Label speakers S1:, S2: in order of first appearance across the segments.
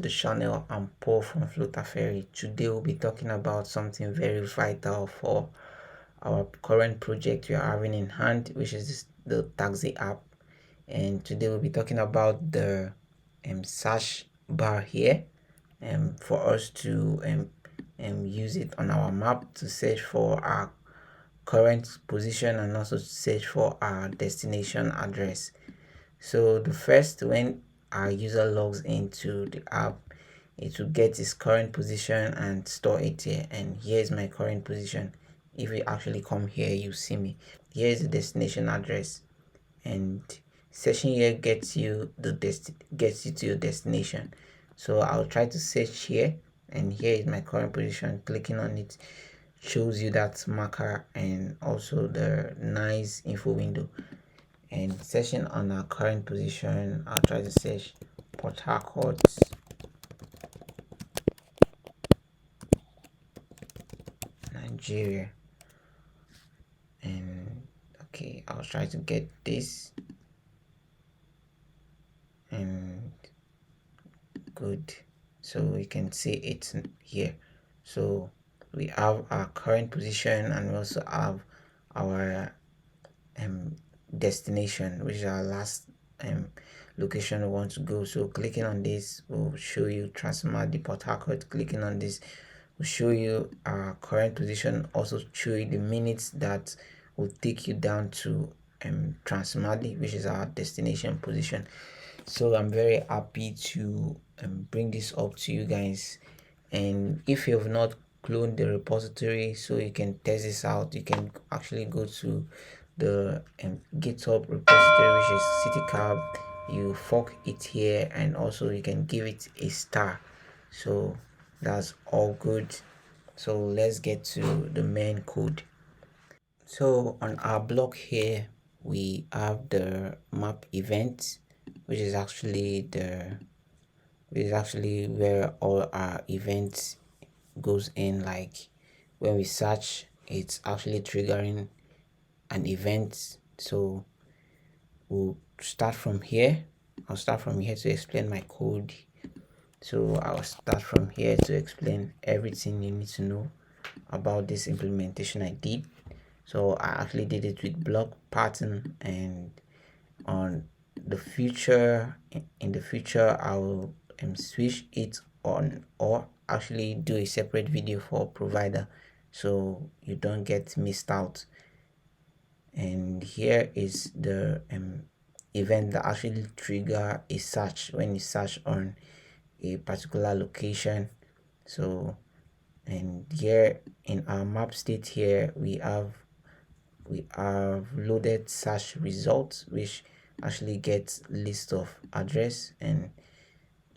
S1: the channel. I'm Paul from Flutter. Today we'll be talking about something very vital for our current project we are having in hand, which is the taxi app. And today we'll be talking about the search bar here for us to use it on our map to search for our current position and also search for our destination address. So the first, when our user logs into the app, it will get its current position and store it here. And here's my current position. If you actually come here, you see me. Here's the destination address, and searching here gets you to your destination. So I'll try to search here, and here is my current position. Clicking on it shows you that marker and also the nice info window. And searching on our current position, I'll try to search Port Harcourt, Nigeria. And okay, I'll try to get this. And good, so we can see it's here. So we have our current position, and we also have our destination, which is our last location we want to go. So clicking on this will show you Transmadi Port Harcourt. Clicking on this will show you our current position, also show you the minutes that will take you down to Transmadi, which is our destination position. So I'm very happy to bring this up to you guys. And if you have not cloned the repository so you can test this out, you can actually go to the GitHub repository, which is CityCab. You fork it here, and also you can give it a star. So that's all good. So let's get to the main code. So on our block here, we have the map event, which is actually where all our events goes in. Like when we search, it's actually triggering an event. So we'll start from here. I'll start from here to explain my code. So I'll start from here to explain everything you need to know about this implementation I did. So I actually did it with block pattern, and on the future, in the future, I will switch it on, or actually do a separate video for provider so you don't get missed out. And here is the event that actually trigger a search when you search on a particular location. So, and here in our map state here, we have loaded search results, which actually gets list of address, and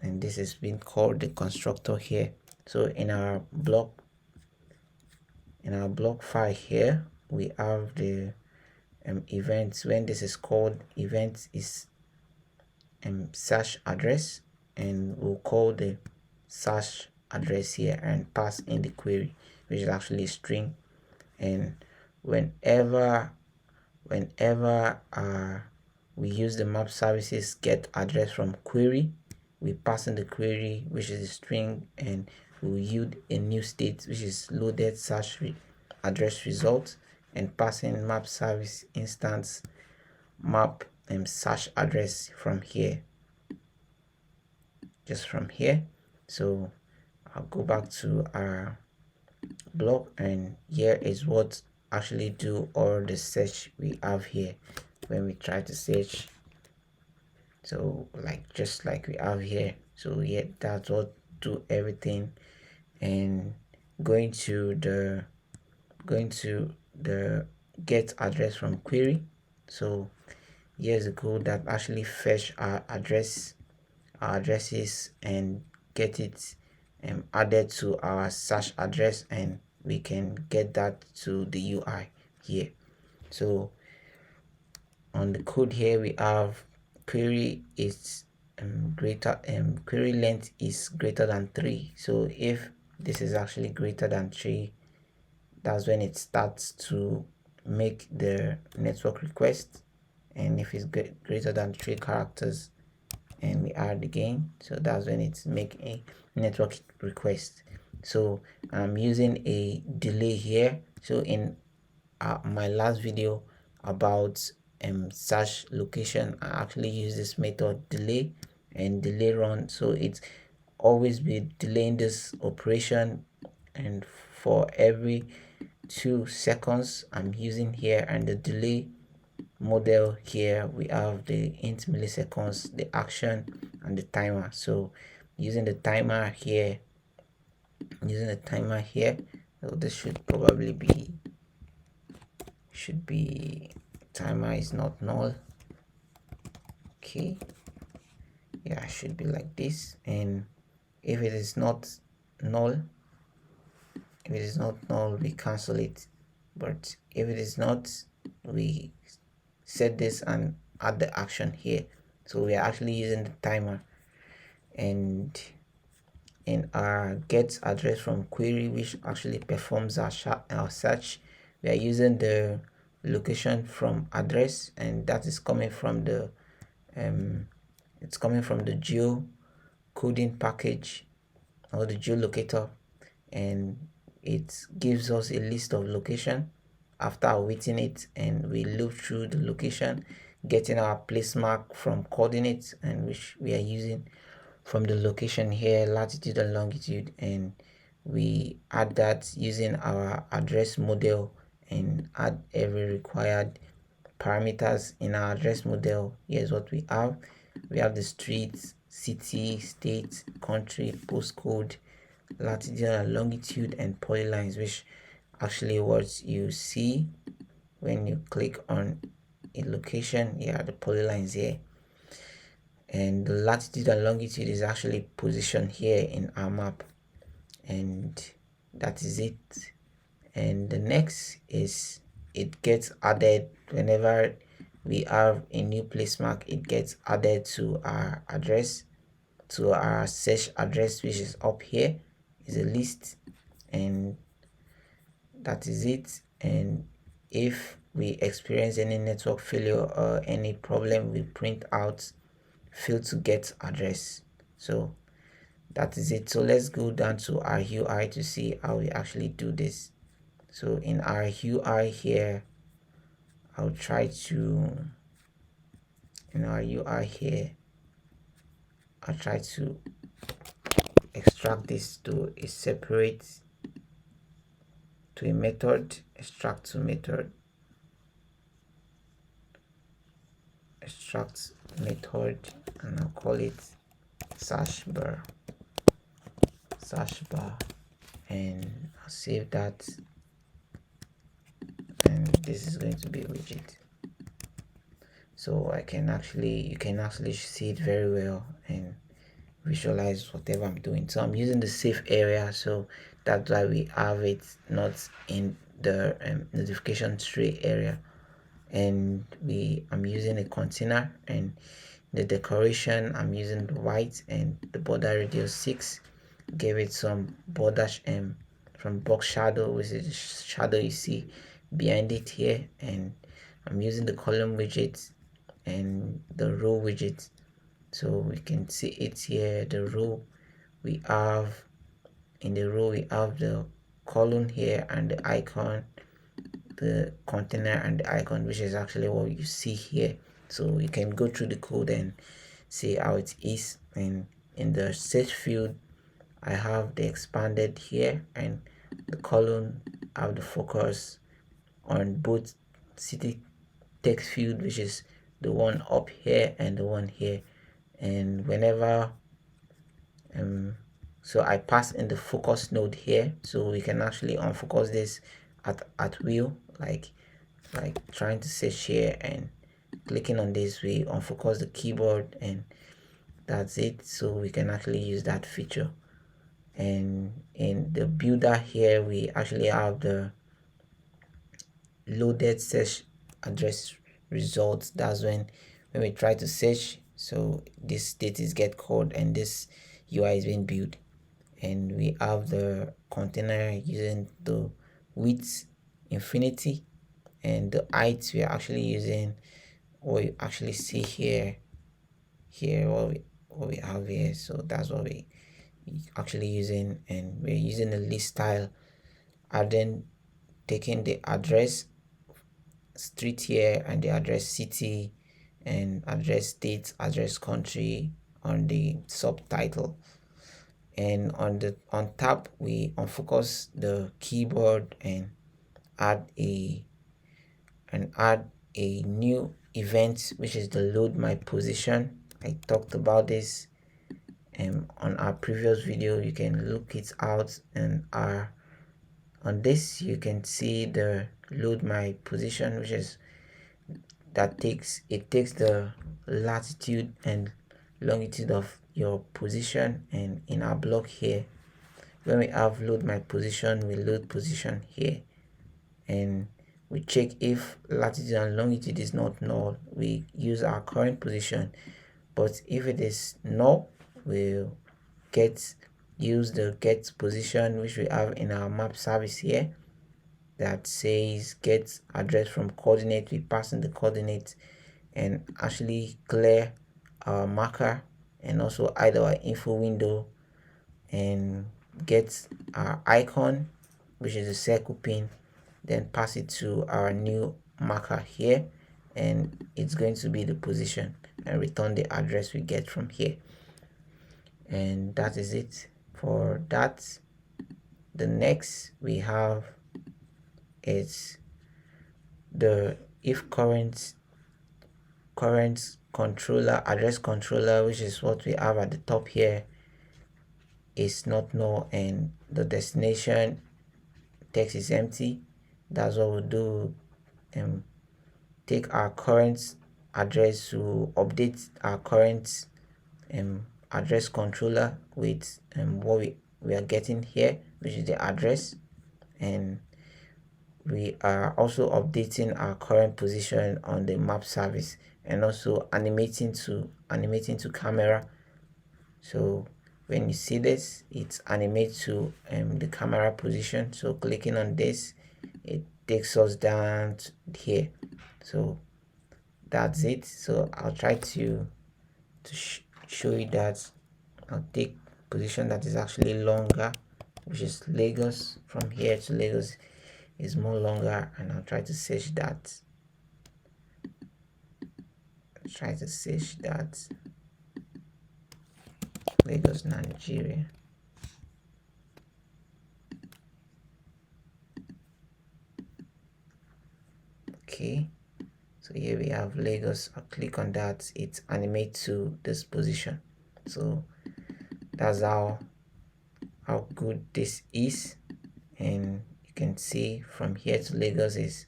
S1: this has been called the constructor here. So in our block file here, we have the events. When this is called event is search address, and we'll call the search address here and pass in the query, which is actually a string. And whenever we use the map services get address from query, we pass in the query, which is a string, and we'll yield a new state, which is loaded search address result, and pass in map service instance map search address from here, just from here. So I'll go back to our block, and here is what actually do all the search we have here when we try to search. So just like we have here. So yeah, that's what do everything. And going to the get address from query. So here's the code that actually fetch our addresses and get it added to our search address, and we can get that to the UI here. So on the code here, we have query is query length is greater than 3. So if this is actually greater than 3, that's when it starts to make the network request. And if it's greater than 3 characters, and we add again. So that's when it's make a network request. So I'm using a delay here. So in my last video about search location, I actually use this method delay and delay run. So it's always be delaying this operation, and for every 2 seconds I'm using here, and the delay model here we have the int milliseconds, the action, and the timer. So using the timer here, so this should probably be timer is not null. Okay, yeah, it should be like this. And if it is not null, we cancel it. But if it is not, we set this and add the action here. So we are actually using the timer. And in our get address from query, which actually performs our search, we are using the location from address, and that is coming from the it's coming from the geo coding package or the geolocator, and it gives us a list of location. After awaiting it, and we look through the location, getting our place mark from coordinates, and which we are using from the location here, latitude and longitude, and we add that using our address model and add every required parameters in our address model. Here's what we have. We have the street, city, state, country, postcode, latitude and longitude, and polylines, which actually what you see when you click on a location. Yeah, the polylines here, and the latitude and longitude is actually positioned here in our map, and that is it. And the next is it gets added whenever we have a new place mark. It gets added to our address, to our search address, which is up here, is a list, and that is it. And if we experience any network failure or any problem, we print out fail to get address. So that is it. So let's go down to our UI to see how we actually do this. So in our UI here, I'll try to extract this to a separate, to a method, extract to method, and I'll call it search bar, and I'll save that, and this is going to be a widget. So you can actually see it very well and visualize whatever I'm doing. So I'm using the safe area, so that's why we have it not in the notification tray area. And I'm using a container, and the decoration I'm using the white, and the border radius 6, gave it some border from box shadow, which is the shadow you see behind it here. And I'm using the column widget and the row widget, so we can see it here. The row we have the column here and the icon, the container and the icon, which is actually what you see here. So you can go through the code and see how it is. And in the search field, I have the expanded here, and the column have the focus on both city text field, which is the one up here and the one here. And whenever so I pass in the focus node here, so we can actually unfocus this at will, like trying to search here and clicking on this, we unfocus the keyboard, and that's it. So we can actually use that feature. And in the builder here, we actually have the loaded search address results. That's when we try to search, so this state is get called and this UI is being built. And we have the container using the width infinity, and the height we are actually using what you actually see here what what we have here. So that's what we actually using, and we're using a list style, adding, taking the address street here and the address city and address state, address country on the subtitle, and on top we unfocus the keyboard and add a add a new event, which is the load my position. I talked about this on our previous video. You can look it out, and on this you can see the load my position, which is takes the latitude and longitude of your position. And in our block here, when we have load my position, we load position here, and we check if latitude and longitude is not null, we use our current position. But if it is null, we'll use the get position, which we have in our map service here, that says get address from coordinate. We pass in the coordinates and actually clear our marker and also hide our info window, and get our icon, which is a circle pin, then pass it to our new marker here, and it's going to be the position, and return the address we get from here. And that is it for that. The next we have is the if current controller, address controller, which is what we have at the top here, is not null and the destination text is empty. That's what we'll do. Take our current address to update our current address controller with what we are getting here, which is the address, and we are also updating our current position on the map service, and also animating to camera. So when you see this, it's animate to the camera position. So clicking on this, it takes us down to here. So that's it. So I'll try to show you that. I'll take position that is actually longer, which is Lagos. From here to Lagos is more longer, and I'll try to search that. Lagos, Nigeria. Okay, so here we have Lagos. I'll click on that. It animates to this position. So that's how good this is. And you can see from here to Lagos is,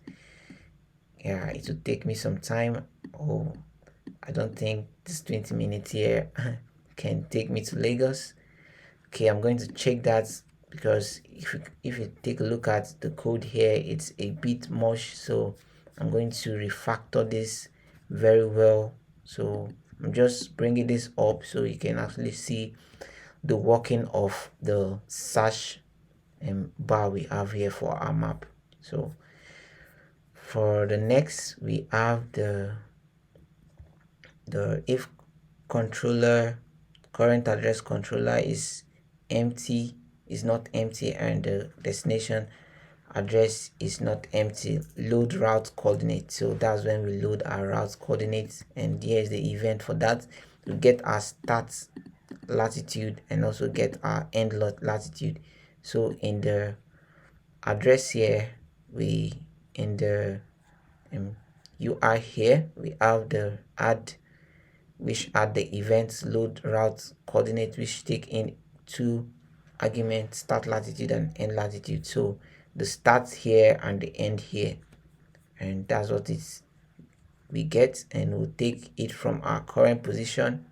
S1: yeah, it will take me some time. Oh, I don't think this 20 minutes here can take me to Lagos. Okay, I'm going to check that, because if you take a look at the code here, it's a bit much. So I'm going to refactor this very well. So I'm just bringing this up so you can actually see the working of the search bar we have here for our map. So for the next, we have the if controller, current address controller is not empty, and the destination address is not empty, load route coordinates. So that's when we load our route coordinates, and here's the event for that. We get our start latitude and also get our end latitude. So in the address here, in the UI here, we have the add the events load route coordinate, which take in two arguments, start latitude and end latitude. So the start here and the end here, and that's what we get. And we'll take it from our current position,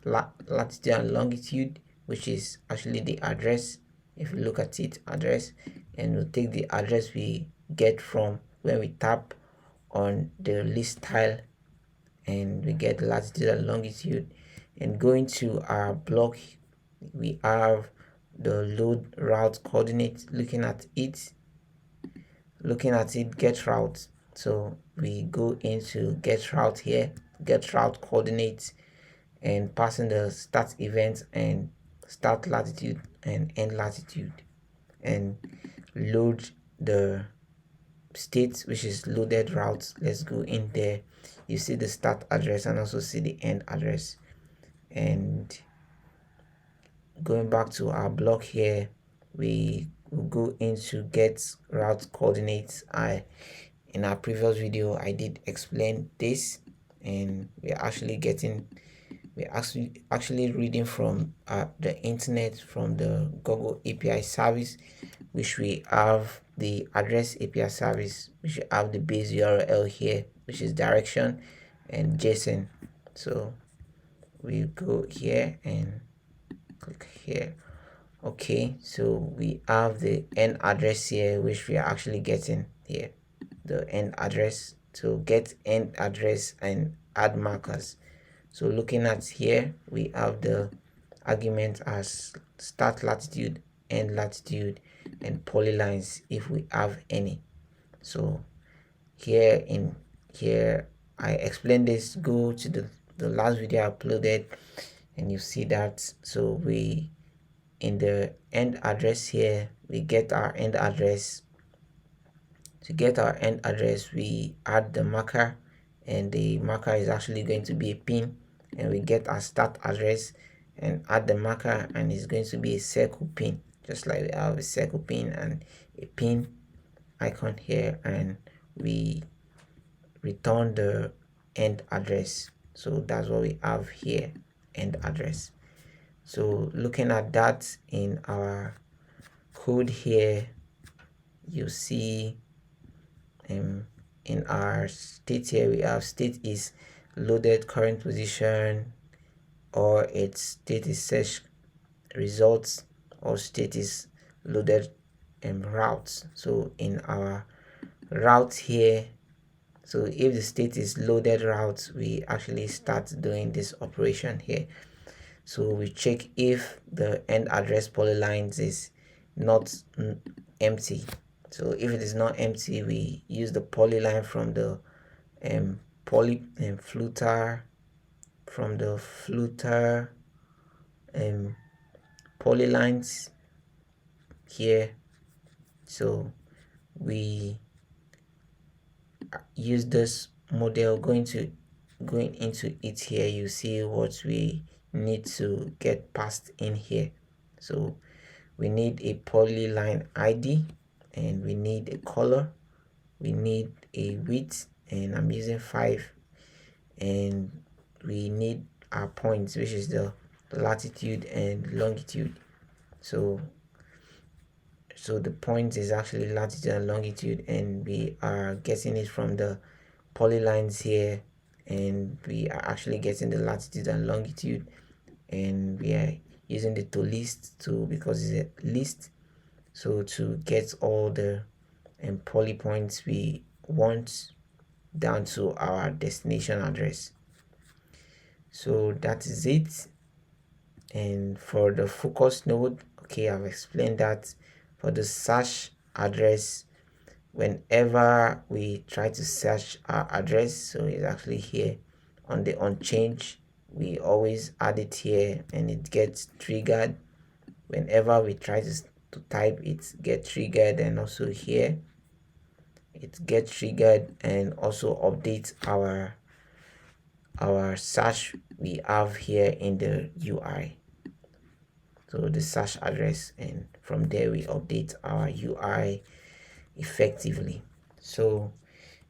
S1: latitude and longitude, which is actually the address. If you look at it, address, and we'll take the address we get from when we tap on the list tile, and we get latitude and longitude. And going to our block, we have the load route coordinate. Looking at it, get route. So we go into get route here, get route coordinates, and passing the start event and start latitude and end latitude, and load the state, which is loaded routes. Let's go in there. You see the start address and also see the end address. And going back to our block here, we will go into get route coordinates. In our previous video I did explain this, and we're actually reading from the internet, from the Google API service, which we have the address API service, which have the base URL here, which is direction and JSON. So we go here and click here. Okay, so we have the end address here, which we are actually getting here, the end address. To get end address and add markers, so looking at here, we have the argument as start latitude, end latitude, and polylines if we have any. So here I explained this. Go to the last video I uploaded and you see that. So we, in the end address here, we get our end address. To get our end address, we add the marker, and the marker is actually going to be a pin, and we get our start address and add the marker, and it's going to be a circle pin, just like we have a circle pin and a pin icon here, and we return the end address. So that's what we have here, end address. So looking at that in our code here, you see in our state here, we have state is loaded current position, or its state is search results, or state is loaded routes. So in our route here, so if the state is loaded routes, we actually start doing this operation here. So we check if the end address polylines is not empty. So if it is not empty, we use the polyline from the Flutter, from the Flutter polylines here. So we use this model. Going into it here, you see what we need to get passed in here. So we need a polyline ID, and we need a color, we need a width, and I'm using 5, and we need our points, which is the latitude and longitude. So the point is actually latitude and longitude, and we are getting it from the polylines here, and we are actually getting the latitude and longitude, and we are using the to list to, because it's a list, so to get all the poly points we want down to our destination address. So that is it. And for the focus node, okay, I've explained that. For the search address, whenever we try to search our address, so it's actually here on the on-change, we always add it here, and it gets triggered whenever we try to type. It get triggered, and also here it gets triggered, and also update our search we have here in the UI. So the search address, and from there we update our UI effectively. So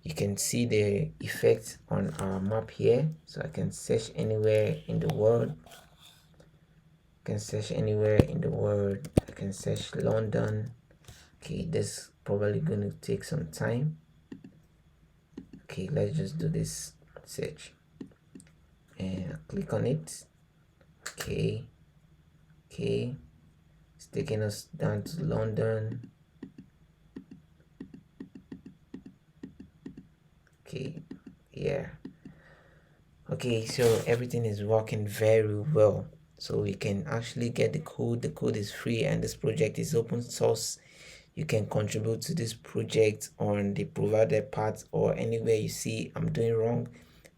S1: you can see the effect on our map here. So I can search anywhere in the world. I can search anywhere in the world. I can search London. Okay, this probably going to take some time. Okay, let's just do this search and click on it. Okay, it's taking us down to London. Okay, yeah. Okay, so everything is working very well. So you can actually get the code is free, and this project is open source. You can contribute to this project on the provided part, or anywhere you see I'm doing wrong,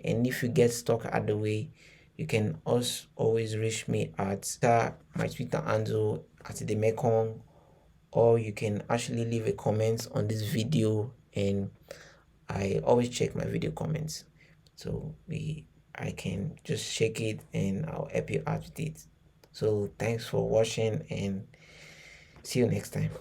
S1: and if you get stuck at the way, You can also always reach me at my Twitter handle at the Mekong, or you can actually leave a comment on this video, and I always check my video comments. So I can just check it and I'll help you out with it. So thanks for watching and see you next time.